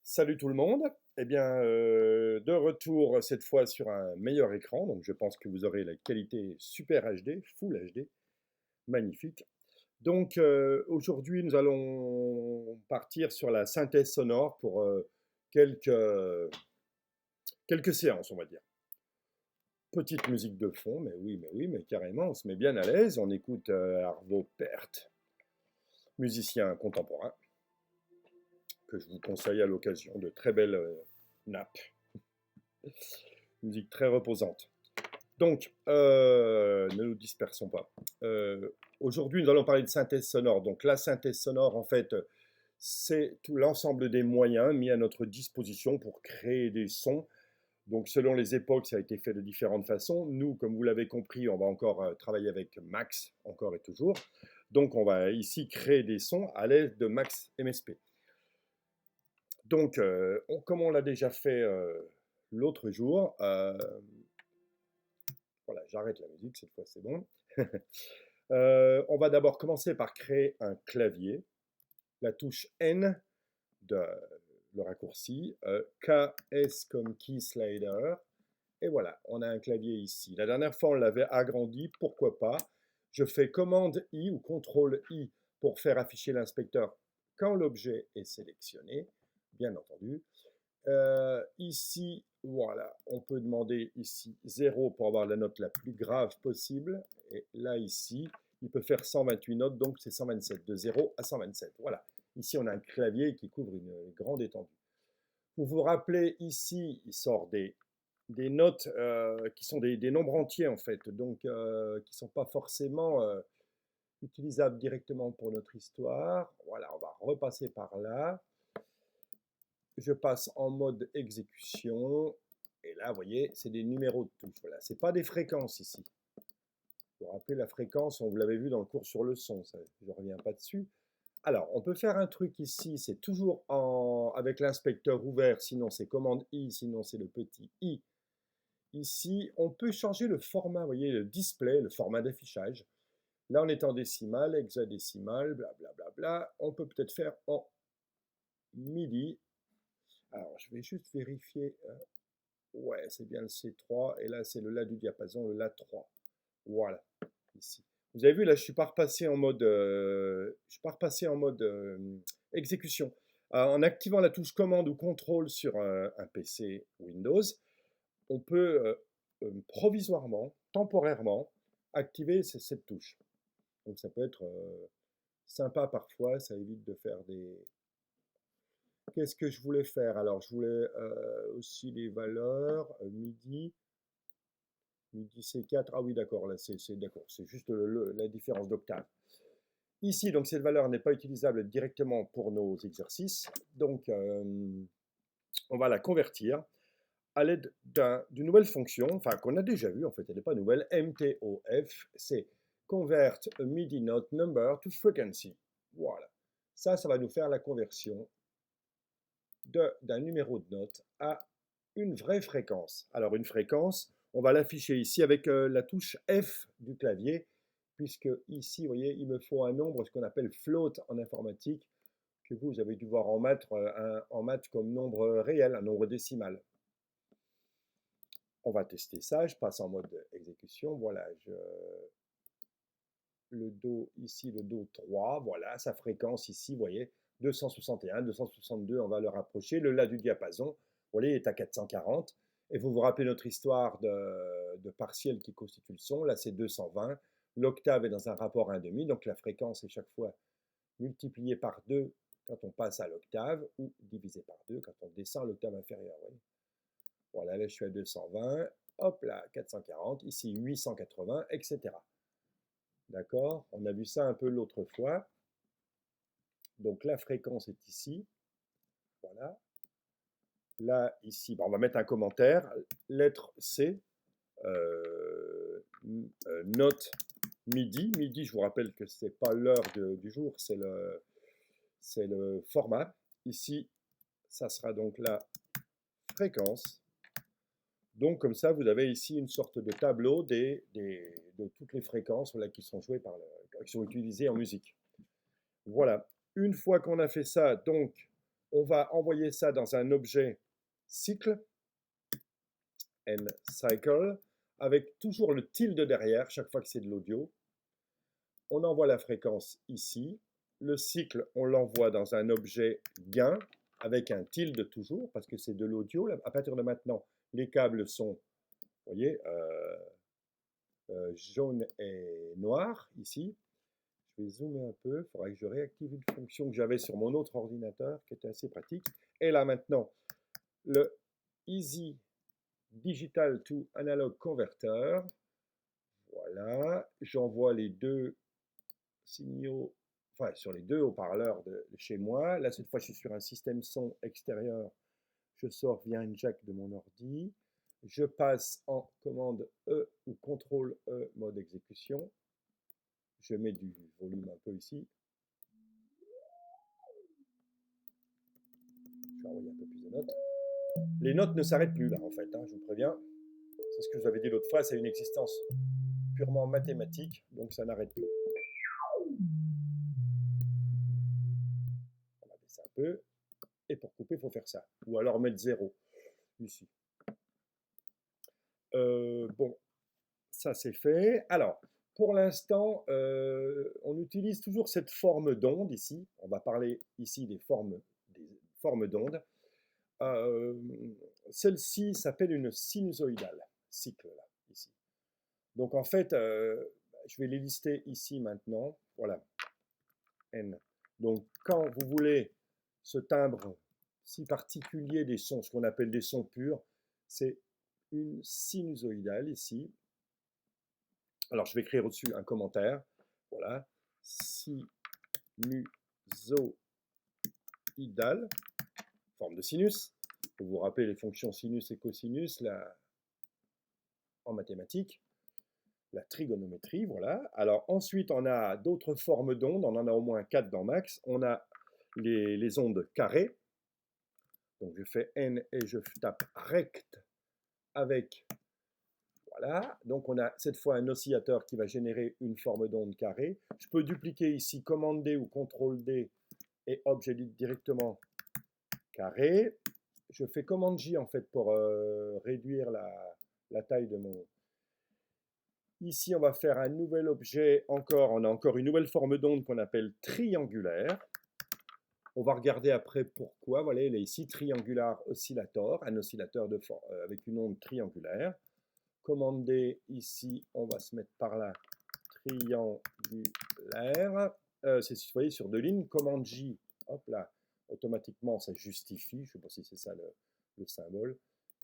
Salut tout le monde. Eh bien, de retour cette fois sur un meilleur écran. Donc, je pense que vous aurez la qualité Super HD, Full HD, magnifique. Donc, aujourd'hui, nous allons partir sur la synthèse sonore pour quelques, quelques séances, on va dire. Petite musique de fond, mais oui, mais carrément, on se met bien à l'aise. On écoute Arvo Pärt, musicien contemporain, que je vous conseille à l'occasion de très belles nappes. Musique très reposante. Donc, ne nous dispersons pas. Aujourd'hui, nous allons parler de synthèse sonore. Donc, la synthèse sonore, en fait, c'est tout l'ensemble des moyens mis à notre disposition pour créer des sons. Donc, selon les époques, ça a été fait de différentes façons. Nous, comme vous l'avez compris, on va encore travailler avec Max, encore et toujours. Donc, on va ici créer des sons à l'aide de Max MSP. Donc, comme on l'a déjà fait l'autre jour, voilà, j'arrête la musique, cette fois c'est bon. On va d'abord commencer par créer un clavier. La touche N de le raccourci, KS comme Key Slider. Et voilà, on a un clavier ici. La dernière fois, on l'avait agrandi, pourquoi pas. Je fais commande I ou contrôle I pour faire afficher l'inspecteur quand l'objet est sélectionné, bien entendu. Ici, voilà, on peut demander ici 0 pour avoir la note la plus grave possible. Et là, ici, il peut faire 128 notes, donc c'est 127, de 0 à 127. Voilà, ici, on a un clavier qui couvre une grande étendue. Vous vous rappelez, ici, il sort des notes qui sont des nombres entiers, en fait, donc qui ne sont pas forcément utilisables directement pour notre histoire. Voilà, on va repasser par là. Je passe en mode exécution. Et là, vous voyez, c'est des numéros de touche. Voilà, ce n'est pas des fréquences ici. Vous vous rappelez la fréquence, on vous l'avait vu dans le cours sur le son, ça, je ne reviens pas dessus. Alors, on peut faire un truc ici, c'est toujours avec l'inspecteur ouvert, sinon c'est commande I, sinon c'est le petit I. Ici, on peut changer le format, vous voyez, le display, le format d'affichage. Là, on est en décimale, hexadécimale, blablabla. Bla, bla, bla. On peut peut-être faire en MIDI. Alors, je vais juste vérifier. Ouais, c'est bien le C3. Et là, c'est le La du diapason, le La3. Voilà, ici. Vous avez vu, là, je suis pas repassé en mode, exécution. En activant la touche commande ou contrôle sur un PC Windows, on peut provisoirement, temporairement, activer cette touche. Donc ça peut être sympa parfois, ça évite de faire des... Qu'est-ce que je voulais faire? Alors, je voulais aussi les valeurs, MIDI. MIDI C4, ah oui, d'accord, là, c'est d'accord, c'est juste la différence d'octave. Ici, donc, cette valeur n'est pas utilisable directement pour nos exercices. Donc, on va la convertir à l'aide d'une nouvelle fonction, enfin, qu'on a déjà vue, en fait, elle n'est pas nouvelle, MTOF, c'est Convert a MIDI Note Number to Frequency. Voilà. Ça va nous faire la conversion d'un numéro de note à une vraie fréquence. Alors une fréquence, on va l'afficher ici avec la touche F du clavier, puisque ici, vous voyez, il me faut un nombre, ce qu'on appelle float en informatique, que vous avez dû voir en maths, comme nombre réel, un nombre décimal. On va tester ça, je passe en mode exécution, voilà, le Do ici, le Do 3, voilà, sa fréquence ici, vous voyez, 261, 262, on va le rapprocher. Le La du diapason, vous voyez, est à 440. Et vous vous rappelez notre histoire de partiel qui constitue le son. Là, c'est 220. L'octave est dans un rapport 1,5, donc la fréquence est chaque fois multipliée par 2 quand on passe à l'octave, ou divisée par 2 quand on descend à l'octave inférieure. Voyez. Voilà, là, je suis à 220. Hop là, 440. Ici, 880, etc. D'accord? On a vu ça un peu l'autre fois. Donc la fréquence est ici. Voilà. Là, ici, on va mettre un commentaire. Lettre C. Note midi. Midi, je vous rappelle que ce n'est pas l'heure du jour, c'est le format. Ici, ça sera donc la fréquence. Donc comme ça, vous avez ici une sorte de tableau de toutes les fréquences voilà, qui sont jouées qui sont utilisées en musique. Voilà. Une fois qu'on a fait ça, donc On va envoyer ça dans un objet cycle, nCycle, avec toujours le tilde derrière, chaque fois que c'est de l'audio. On envoie la fréquence ici. Le cycle, on l'envoie dans un objet gain, avec un tilde toujours, parce que c'est de l'audio. À partir de maintenant, les câbles sont, vous voyez, jaune et noir, ici. Je vais zoomer un peu, il faudra que je réactive une fonction que j'avais sur mon autre ordinateur, qui était assez pratique. Et là maintenant, le Easy Digital to Analog Converter. Voilà, j'envoie les deux signaux, enfin sur les deux haut-parleurs de chez moi. Là, cette fois, je suis sur un système son extérieur. Je sors via un jack de mon ordi. Je passe en commande E ou CTRL E mode exécution. Je mets du volume un peu ici. Je vais envoyer un peu plus de notes. Les notes ne s'arrêtent plus là en fait, hein, je vous préviens. C'est ce que je vous avais dit l'autre fois, c'est une existence purement mathématique, donc ça n'arrête plus. On va baisser un peu. Et pour couper, il faut faire ça. Ou alors mettre 0 ici. Bon, ça c'est fait. Alors, pour l'instant, on utilise toujours cette forme d'onde ici. On va parler ici des formes d'onde. Celle-ci s'appelle une sinusoïdale, cycle là, ici. Donc en fait, je vais les lister ici maintenant. Voilà, N. Donc quand vous voulez ce timbre si particulier des sons, ce qu'on appelle des sons purs, c'est une sinusoïdale ici. Alors je vais écrire au-dessus un commentaire. Voilà, sinusoïdale, forme de sinus. Pour vous rappeler les fonctions sinus et cosinus là, en mathématiques. La trigonométrie, voilà. Alors ensuite, on a d'autres formes d'ondes, on en a au moins 4 dans Max. On a les ondes carrées. Donc je fais N et je tape rect avec, voilà. Donc on a cette fois un oscillateur qui va générer une forme d'onde carrée. Je peux dupliquer ici commande D ou CTRL D et hop, j'édite directement carré. Je fais commande J en fait pour réduire la taille de mon... Ici, on va faire un nouvel objet encore. On a encore une nouvelle forme d'onde qu'on appelle triangulaire. On va regarder après pourquoi. Voilà, il est ici, triangular oscillator, un oscillateur avec une onde triangulaire. Commande D, ici, on va se mettre par là, triangulaire. Vous voyez, sur deux lignes. Commande J, hop là, automatiquement, ça justifie. Je ne sais pas si c'est ça le symbole.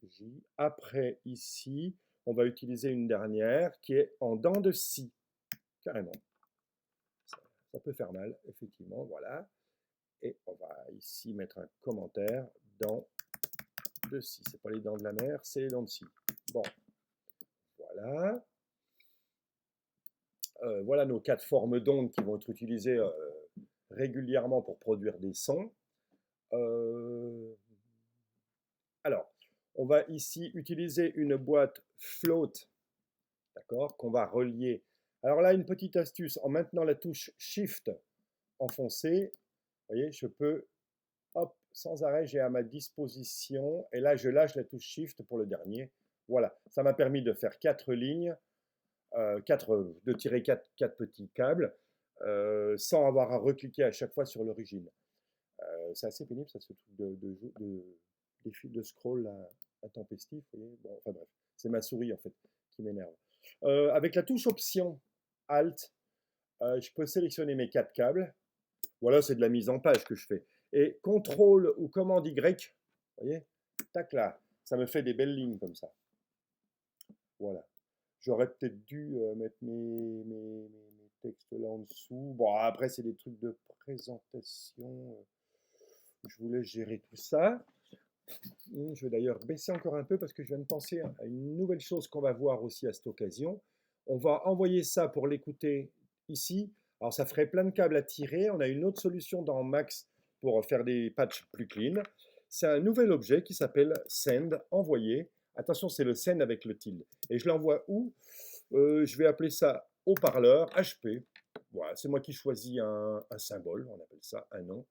J. Après, ici, on va utiliser une dernière qui est en dents de scie, carrément. Ça peut faire mal, effectivement, voilà. Et on va ici mettre un commentaire, dents de scie. Ce n'est pas les dents de la mer, c'est les dents de scie. Bon, voilà. Voilà nos 4 formes d'ondes qui vont être utilisées régulièrement pour produire des sons. Alors, on va ici utiliser une boîte float, d'accord, qu'on va relier. Alors là, une petite astuce, en maintenant la touche Shift enfoncée, vous voyez, je peux, hop, sans arrêt, j'ai à ma disposition, et là, je lâche la touche Shift pour le dernier. Voilà, ça m'a permis de faire 4 lignes, de tirer 4 petits câbles, sans avoir à recliquer à chaque fois sur l'origine. C'est assez pénible, ça, ce truc des fils de scroll intempestifs. Bon, enfin bref, c'est ma souris en fait qui m'énerve. Avec la touche option Alt, je peux sélectionner mes 4 câbles. Voilà, c'est de la mise en page que je fais. Et CTRL ou commande Y, vous voyez, tac là, ça me fait des belles lignes comme ça. Voilà. J'aurais peut-être dû mettre mes textes là en dessous. Bon, après, c'est des trucs de présentation. Je voulais gérer tout ça. Je vais d'ailleurs baisser encore un peu parce que je viens de penser à une nouvelle chose qu'on va voir aussi à cette occasion. On va envoyer ça pour l'écouter ici. Alors ça ferait plein de câbles à tirer. On a une autre solution dans Max pour faire des patchs plus clean. C'est un nouvel objet qui s'appelle send, envoyer. Attention, c'est le send avec le tilde. Et je l'envoie où? Je vais appeler ça haut-parleur, HP. Voilà, c'est moi qui choisis un symbole, on appelle ça un nom.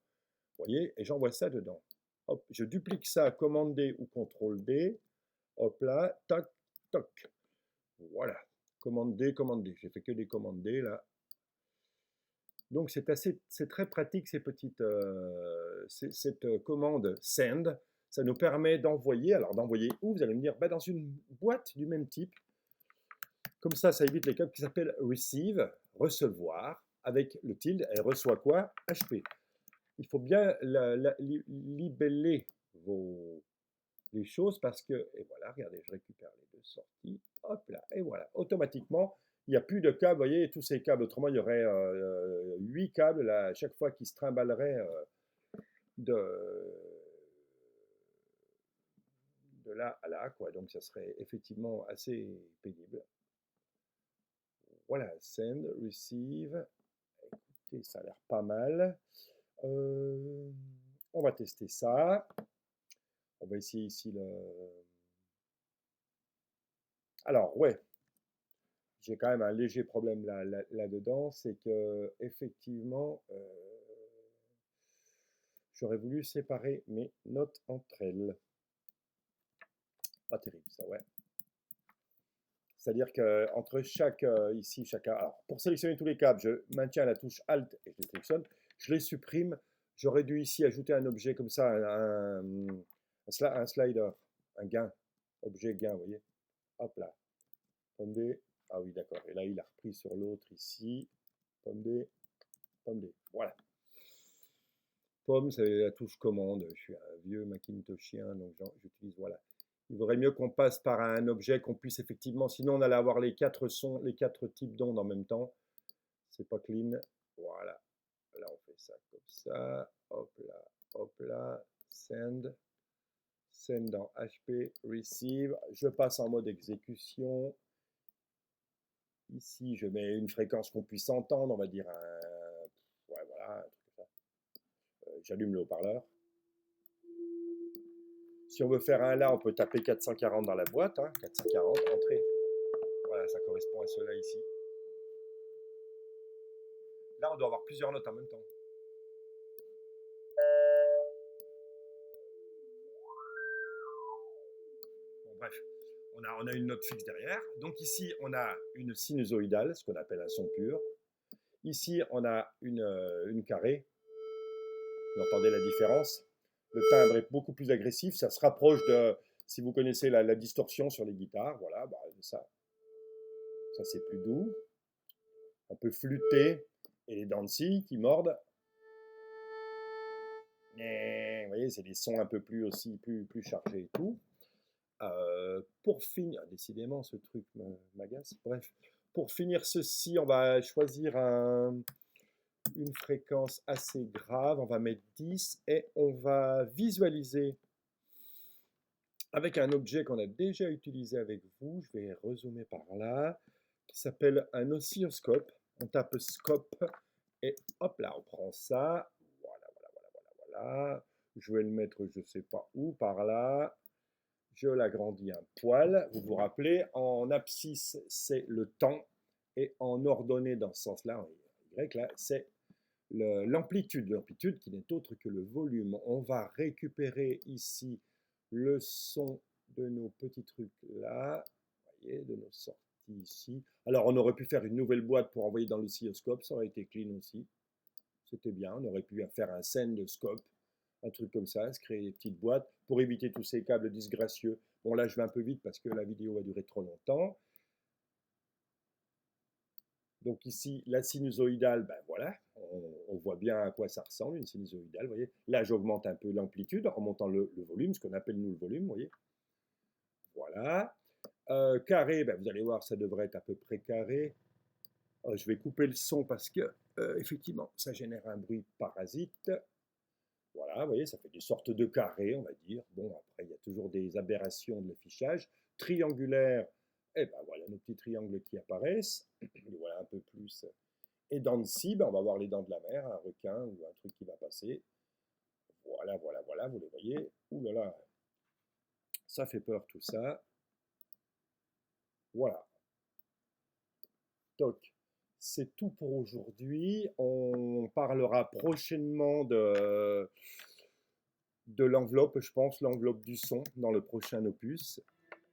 voyez, et j'envoie ça dedans. Hop, je duplique ça, commande D ou CTRL D. Hop là, tac, toc. Voilà, commande D, commande D. J'ai fait que des commandes D là. Donc c'est très pratique cette commande send. Ça nous permet d'envoyer. Alors d'envoyer où? Vous allez me dire, bah, dans une boîte du même type. Comme ça évite les codes qui s'appellent receive, recevoir, avec le tilde. Elle reçoit quoi? HP. Il faut bien libeller les choses parce que, et voilà, regardez, je récupère les deux sorties, hop là, et voilà, automatiquement, il n'y a plus de câbles, vous voyez, tous ces câbles, autrement il y aurait 8 câbles là, à chaque fois qui se trimballeraient de, de là à là, quoi. Donc ça serait effectivement assez pénible. Voilà, send, receive, écoutez, ça a l'air pas mal. On va tester ça. On va essayer ici le... Alors, ouais, j'ai quand même un léger problème là-dedans, c'est que effectivement, j'aurais voulu séparer mes notes entre elles. Pas terrible ça, ouais. C'est-à-dire qu'entre chaque, ici, chacun... Alors, pour sélectionner tous les câbles, je maintiens la touche Alt et je les sélectionne. Je les supprime. J'aurais dû ici ajouter un objet comme ça, un slider, un gain, objet gain, vous voyez. Hop là. Pomme D. Ah oui, d'accord. Et là, il a repris sur l'autre ici. Pomme D. Pomme D. Voilà. Pomme, c'est la touche commande. Je suis un vieux Macintoshien, donc j'utilise, voilà. Il vaudrait mieux qu'on passe par un objet qu'on puisse effectivement, sinon on allait avoir les 4 sons, les 4 types d'ondes en même temps. C'est pas clean. Voilà. Là, on fait ça comme ça. Hop là. Send. Send dans HP. Receive. Je passe en mode exécution. Ici, je mets une fréquence qu'on puisse entendre, on va dire un... Ouais, voilà, un truc comme ça. J'allume le haut-parleur. Si on veut faire un là, on peut taper 440 dans la boîte, hein, 440, entrée. Voilà, ça correspond à cela ici. Là, on doit avoir plusieurs notes en même temps. Bon, bref, on a une note fixe derrière. Donc ici, on a une sinusoïdale, ce qu'on appelle un son pur. Ici, on a une carrée. Vous entendez la différence? Le timbre est beaucoup plus agressif. Ça se rapproche de, si vous connaissez la distorsion sur les guitares, voilà, bah, ça c'est plus doux. Un peu flûté. Et les dents de scie qui mordent. Vous voyez, c'est des sons un peu plus aussi, plus chargés et tout. Pour finir, décidément ce truc m'agace, bref. Pour finir ceci, on va choisir une fréquence assez grave, on va mettre 10 et on va visualiser avec un objet qu'on a déjà utilisé avec vous, je vais rezoomer par là, qui s'appelle un oscilloscope. On tape scope et hop là, on prend ça. Voilà. Je vais le mettre, je ne sais pas où, par là. Je l'agrandis un poil. Vous vous rappelez, en abscisse, c'est le temps. Et en ordonnée, dans ce sens-là, en Y, là, c'est l'amplitude. L'amplitude qui n'est autre que le volume. On va récupérer ici le son de nos petits trucs là. Vous voyez, de nos sorties ici. Alors, on aurait pu faire une nouvelle boîte pour envoyer dans l'oscilloscope. Ça aurait été clean aussi. C'était bien. On aurait pu faire un send scope, un truc comme ça, se créer des petites boîtes pour éviter tous ces câbles disgracieux. Bon, là, je vais un peu vite parce que la vidéo va durer trop longtemps. Donc ici, la sinusoïdale, ben voilà, on voit bien à quoi ça ressemble, une sinusoïdale, vous voyez. Là, j'augmente un peu l'amplitude en remontant le volume, ce qu'on appelle nous le volume, vous voyez. Voilà. Carré, ben, vous allez voir, ça devrait être à peu près carré. Je vais couper le son parce que, effectivement, ça génère un bruit parasite. Voilà, vous voyez, ça fait des sortes de carrés, on va dire. Bon, après, il y a toujours des aberrations de l'affichage. Triangulaire, et ben voilà nos petits triangles qui apparaissent. Les voilà un peu plus. Et dents de scie, ben on va voir les dents de la mer, un requin ou un truc qui va passer. Voilà, vous les voyez. Ouh là là, ça fait peur tout ça. Voilà. Toc. c'est tout pour aujourd'hui. On parlera prochainement de l'enveloppe, je pense, l'enveloppe du son dans le prochain opus.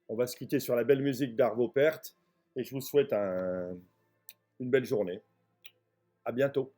On va se quitter sur la belle musique d'Arvo Pärt et je vous souhaite une belle journée. À bientôt.